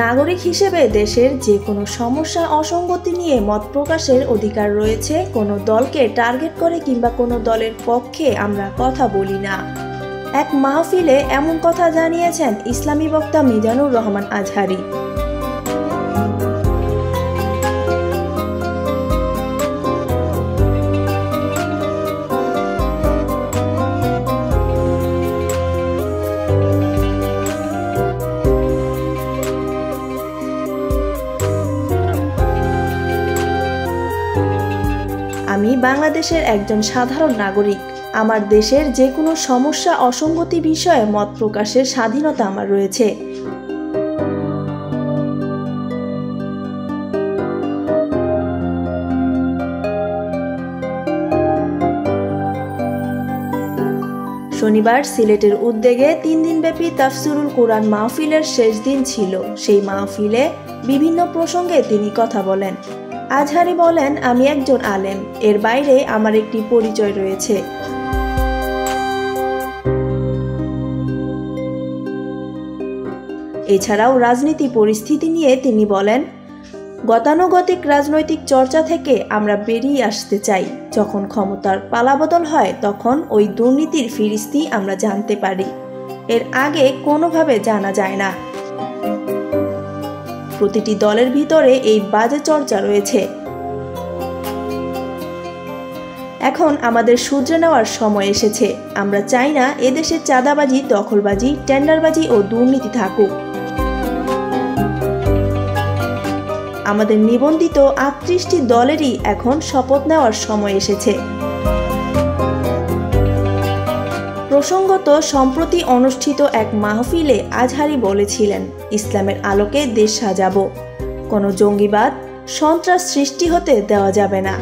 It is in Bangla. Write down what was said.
নাগরিক হিসেবে দেশের যে কোনো সমস্যা অসঙ্গতি নিয়ে মত প্রকাশের অধিকার রয়েছে। কোনো দলকে টার্গেট করে কিংবা কোনো দলের পক্ষে আমরা কথা বলি না। এক মাহফিলে এমন কথা জানিয়েছেন ইসলামী বক্তা মিজানুর রহমান আজহারী। আমি বাংলাদেশের একজন সাধারণ নাগরিক। আমার দেশের যে কোনো সমস্যা অসঙ্গতি বিষয়ে মত প্রকাশের স্বাধীনতা আমার রয়েছে। শনিবার সিলেটের উদ্যোগে 3 দিনব্যাপী তাফসিরুল কুরআন মাহফিলের শেষ দিন ছিল। সেই মাহফিলে বিভিন্ন প্রসঙ্গে তিনি কথা বলেন। আজহারী বলেন, আমি একজন আলেম, এর বাইরে আমার একটি পরিচয় রয়েছে। এছাড়াও রাজনীতি পরিস্থিতি নিয়ে তিনি বলেন, গতানুগতিক রাজনৈতিক চর্চা থেকে আমরা বেরিয়ে আসতে চাই। যখন ক্ষমতার পালাবদল হয় তখন ওই দুর্নীতির ফিরিস্তি আমরা জানতে পারি, এর আগে কোনোভাবে জানা যায় না। প্রতিটি দলের ভিতরে এই বাজে চর্চা রয়েছে। এখন আমাদের শুধরে নেওয়ার সময় এসেছে। আমরা চাই না এদেশে চাঁদাবাজি, দখলবাজি, টেন্ডারবাজি ও দুর্নীতি থাকুক। আমাদের নিবন্ধিত ৩৮টি দলেরই এখন শপথ নেওয়ার সময় এসেছে। প্রসঙ্গত, সম্প্রতি অনুষ্ঠিত এক মাহফিলে আজহারী বলেছিলেন, ইসলামের আলোকে দেশ সাজাবো, কোনো জঙ্গিবাদ, সন্ত্রাস সৃষ্টি হতে দেওয়া যাবে না।